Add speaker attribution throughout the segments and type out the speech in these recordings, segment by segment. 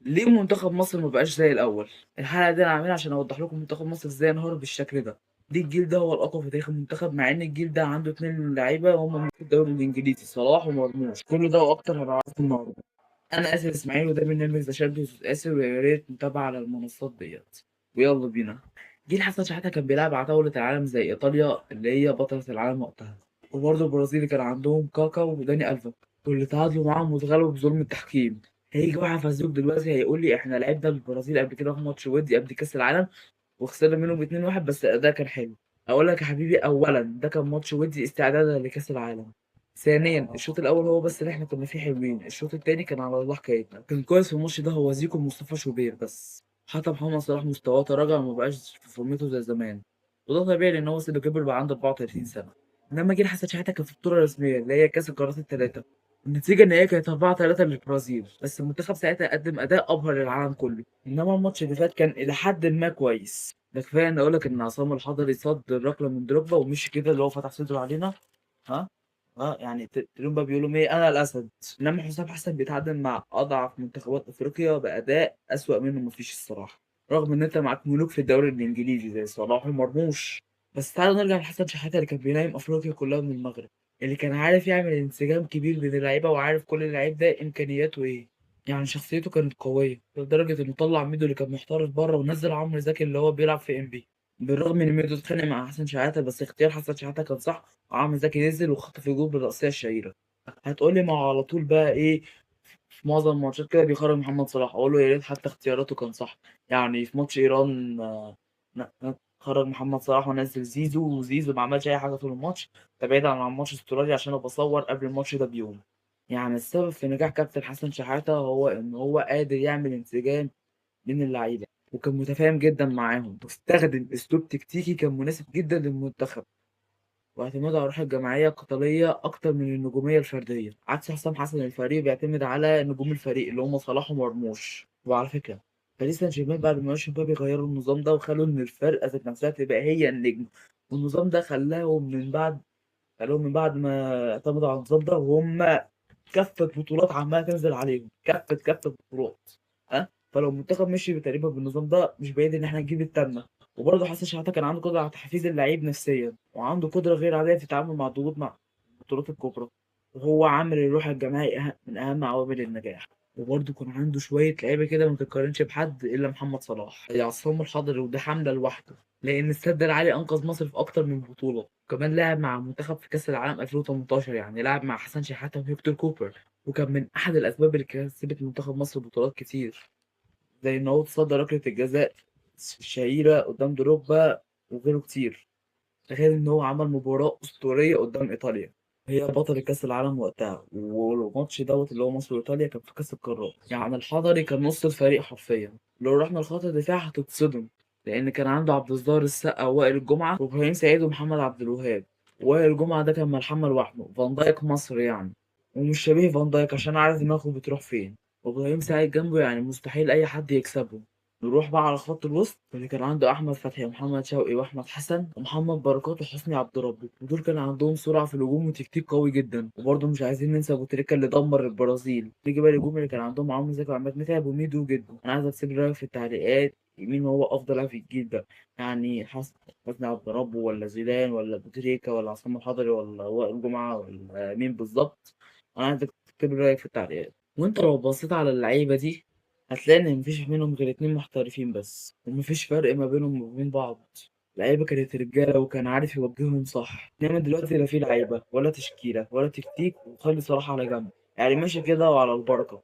Speaker 1: ليه منتخب مصر ما بقاش زي الاول؟ الحلقه دي انا عاملها عشان اوضح لكم منتخب مصر ازاي انهار بالشكل ده. الجيل ده هو الاقوى في تاريخ المنتخب، مع ان الجيل ده عنده اتنين لعيبه هم في الدوري الانجليزي، صلاح ومرموش. كل ده واكتر هنعرفه النهارده. انا اسر اسماعيل وده برنامج ذا شامبيونز اسر، ويا ريت متابعه على المنصات ديت. ويلا بينا. جيل حسن شحاته كان بيلعب على طاوله العالم زي ايطاليا اللي هي بطله العالم وقتها، وبرضه البرازيل كان عندهم كاكا وداني الفا، واللي تعادلوا معاهم واتغلبوا بظلم التحكيم. هيجي واحد فزوك دلوقتي هيقول لي احنا لعبنا البرازيل قبل كده في ماتش ودي قبل كاس العالم وخسرنا منهم 2-1 بس الاداء كان حلو. اقول لك يا حبيبي، اولا ده كان ماتش ودي استعدادا لكاس العالم. ثانيا الشوط الاول هو بس اللي احنا كنا فيه حلوين، الشوط التاني كان على الله حكايتنا. كان كويس في الماتش ده هو زيكو ومصطفى شوبير بس. حتى محمد صلاح مستواه تراجع وما بقاش في فورمته زي زمان، وده طبيعي لان هو سيدو كبر بقى عنده 34 سنه. انما جيل حسن شحاته كان في البطوله الرسميه اللي هي كاس القارات الثلاثه. النتيجه النهائيه كانت 4-3 للبرازيل، بس المنتخب ساعتها قدم اداء ابهر للعالم كله. انما الماتش اللي فات كان الى حد ما كويس. ده كفايه ان اقول لك ان عصام الحضري صد الركله من دروجبا ومشي كده اللي هو فتح صدره علينا. ها. اه يعني تلومبا بيقولوا ايه انا الاسد. انما حسام حسن بيتعادل مع اضعف منتخبات افريقيا باداء اسوأ منه مفيش الصراحه، رغم ان انت معاك ملوك في الدوري الانجليزي زي صلاح ومرموش. بس تعالوا نرجع لحسن شحاته اللي كان بينايم افريقيا كلها من المغرب، اللي كان عارف يعمل انسجام كبير بين اللعيبه وعارف كل لعيب ده امكانياته ايه. يعني شخصيته كانت قويه لدرجه انه طلع ميدو اللي كان محترف بره ونزل عمرو زكي اللي هو بيلعب في ام بي. بالرغم ان ميدو اتخانق مع حسن شحاته، بس اختيار حسن شحاته كان صح، وعمرو زكي نزل وخطف الجول بالرأسية الشهيرة. هتقولي ما هو على طول بقى ايه، في معظم الماتشات كده بيخرج محمد صلاح، اقول له يا ريت حتى اختياراته كان صح. يعني في ماتش ايران خرج محمد صلاح ونزل زيزو، وزيزو ما عملش اي حاجه طول الماتش. ده بعيد عن ماتش استراليا عشان انا بصور قبل الماتش ده بيوم. يعني السبب في نجاح كابتن حسن شحاته هو ان هو قادر يعمل انسجام بين اللعيبه، وكان متفاهم جدا معاهم، واستخدم اسلوب تكتيكي كان مناسب جدا للمنتخب، واعتماده على الروح الجماعية القتالية أكتر من النجومية الفردية. عكس حسام حسن الفريق بيعتمد على نجوم الفريق اللي هم صلاح ومرموش. وعلى فكرة باريس سان جيرمان بعد ما مشوا مبابي غيروا النظام ده وخلوا إن الفرقة ذات نفسها تبقى هي النجم. والنظام ده خلاهم من بعد ما اعتمدوا على النظام ده وهم كافة بطولات عمالة تنزل عليهم، كافة بطولات. ها فلو المنتخب مشي تقريبا بالنظام ده مش بعيد ان احنا نجيب التامنة. وبرضه حسن شحاتة كان عنده قدرة على تحفيز اللعيب نفسيا، وعنده قدرة غير عادية في التعامل مع الضغوط مع البطولات الكبرى. وهو عامل الروح الجماعي من أهم عوامل النجاح. وبرضه كان عنده شوية لعيبة كده ما تتقارنش بحد إلا محمد صلاح، زي عصام الحضري، وده حملة لوحده. لأن السد العالي أنقذ مصر في أكتر من بطولة، وكمان لعب مع المنتخب في كأس العالم 2018، يعني لعب مع حسن شحاتة وهيكتور كوبر. وكان من أحد الأسباب اللي كسبت منتخب مصر بطولات كتير، زي إن هو تصدى ركلة الجزاء الشهيرة قدام دروجبا وغيره كتير. تخيل إن هو عمل مباراة أسطورية قدام إيطاليا، هي بطل كأس العالم وقتها، والماتش دوت اللي هو مصر وإيطاليا كان في كأس القارات. يعني الحضري كان نص الفريق حرفيا. لو رحنا لخط الدفاع هتتصدم، لأن كان عنده عبد الظاهر السقا ووائل الجمعة وإبراهيم سعيد ومحمد عبد الوهاب. وائل الجمعة ده كان ملحمة لوحده، فان دايك مصر يعني، ومش شبيه فان دايك عشان عارف دماغه بتروح فين. وإبراهيم سعيد جنبه يعني مستحيل أي حد يكسبه. نروح بقى على خط الوسط اللي كان عنده احمد فتحي ومحمد شوقي واحمد حسن ومحمد بركات وحسني عبد ربه، ودول كان عندهم سرعه في الهجوم وتكتيك قوي جدا. وبرضه مش عايزين ننسى ابو تريكه اللي دمر البرازيل. نيجي بقى الهجوم اللي كان عندهم عمرو زكي وعماد متعب وميدو جدا. انا عايز اكتب رايك في التعليقات، مين هو افضل لاعب في الجيل ده؟ يعني حسني عبد ربه ولا زيدان ولا ابو تريكه ولا عصام الحضري ولا وائل جمعه ولا مين بالظبط؟ انا عايزك تكتب رايك في التعليقات. وانت لو بصيت على اللعيبه دي هتلاقي إن مفيش منهم غير اتنين محترفين بس، ومفيش فرق ما بينهم وبين بعض. اللعيبة كانت رجالة وكان عارف يوجههم صح، إنما دلوقتي لا في لعيبة ولا تشكيلة ولا تكتيك، وخلي صلاح على جنب يعني ماشي كده وعلى البركة.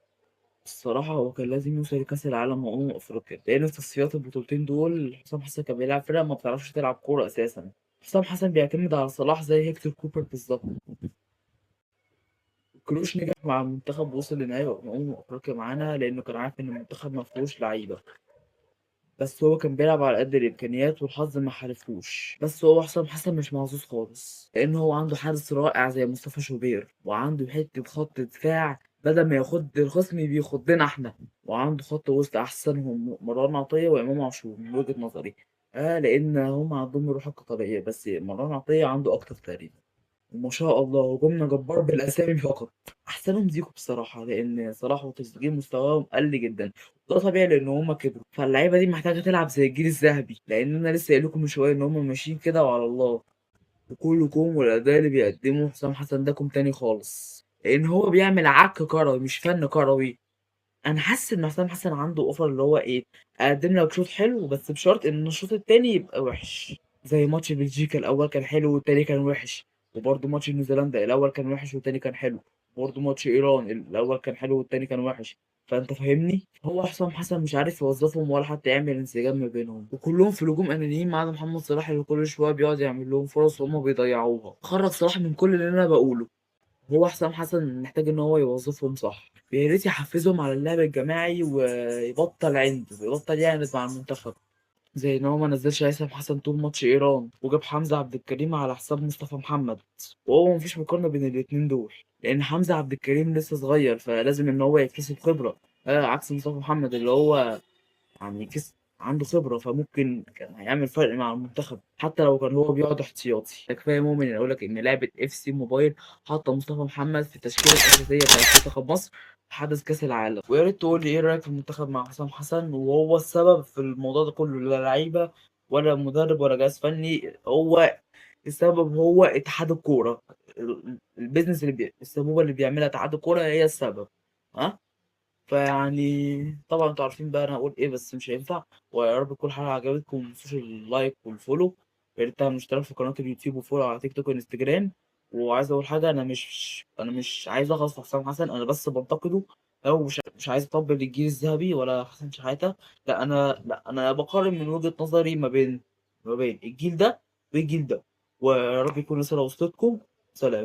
Speaker 1: الصراحة هو كان لازم يوصل لكأس العالم وأمم أفريقيا، لأن في تصفيات البطولتين دول حسام حسن كان بيلعب فرقة ما بتعرفش تلعب كورة أساسا. حسام حسن بيعتمد على صلاح زي هيكتور كوبر بالظبط. كروش نجح مع المنتخب ووصل لنهائي أفريقيا معانا لأنه كان عارف إن المنتخب ما فيهوش لعيبة، بس هو كان بيلعب على قد الإمكانيات والحظ ما حالفهوش. بس هو حسام حسن مش محظوظ خالص، لأن هو عنده حارس رائع زي مصطفى شوبير، وعنده حتة خط دفاع بدل ما ياخد الخصم بيخضنا احنا، وعنده خط وسط أحسنهم مروان عطية وإمام عاشور من وجهة نظري. لأن هم عندهم الروح القتالية، بس مروان عطية عنده أكتر تقريبا. وما شاء الله هجومنا جبار بالاسامي فقط. احسنهم زيكو بصراحه، لان صلاح وتريزيجيه مستواهم قل جدا. ده طبيعي لان هم كبروا، فاللعيبه دي محتاجه تلعب زي الجيل الذهبي، لان انا لسه قايل لكم من شويه ان هم ماشيين كده وعلى الله. وكل كوم والاداء اللي بيقدمه حسام حسن ده كوم تاني خالص، لان هو بيعمل عك كروي مش فن كروي. انا حاسس ان حسام حسن عنده اوفر اللي هو ايه، اقدم لك شوط حلو بس بشرط ان الشوط التاني يبقى وحش. زي ماتش بلجيكا الاول كان حلو والتاني كان وحش، وبرضه ماتش نيوزيلندا الاول كان وحش والتاني كان حلو، وبرضه ماتش ايران الاول كان حلو والتاني كان وحش. فانت فاهمني، هو حسام حسن مش عارف يوظفهم ولا حتى يعمل انسجام ما بينهم، وكلهم في الهجوم انانيين ما عدا محمد صلاح اللي كل شويه بيقعد يعمل لهم فرص وهم بيضيعوها. خرج صلاح من كل اللي انا بقوله. هو حسام حسن محتاج ان هو يوظفهم صح، يا ريت يحفزهم على اللعب الجماعي ويبطل ويبطل يعند مع المنتخب. زي ان هو ما نزلش هيثم حسن طول ماتش ايران وجاب حمزة عبد الكريم على حساب مصطفى محمد. وهو مفيش مقارنة بين الاتنين دول، لان حمزة عبد الكريم لسه صغير فلازم ان هو يكتسب خبرة، عكس مصطفى محمد اللي هو يعني عنده خبرة، فممكن كان هيعمل فرق مع المنتخب حتى لو كان هو بيقعد احتياطي. ده كفاية مؤمن إن أقول لك إن لعبة اف سي موبايل حاطة مصطفى محمد في التشكيلة الأساسية بتاعت منتخب مصر في حدث كأس العالم. ويا ريت تقول لي إيه رأيك في المنتخب مع حسام حسن، وهو السبب في الموضوع ده كله، لا لعيبة ولا مدرب ولا جهاز فني. هو السبب هو اتحاد الكورة، البيزنس السبوبة اللي بيعملها اتحاد الكورة هي السبب. ها، فيعني طبعا انتوا عارفين بقى انا هقول ايه، بس مش هينفع. ويا رب تكون الحلقه عجبتكم، متنسوش اللايك والفولو. يا ريت تعمل اشتراك في قناه اليوتيوب وفولو على تيك توك وانستجرام. وعايز اقول حاجه، انا مش عايز اخلص في حسام حسن، انا بس بنتقده. لو مش عايز اطبل الجيل الذهبي ولا حسن شحاته. لا انا بقارن من وجهه نظري ما بين الجيل ده والجيل ده. ويا رب يكون رساله وصلتكم. سلام.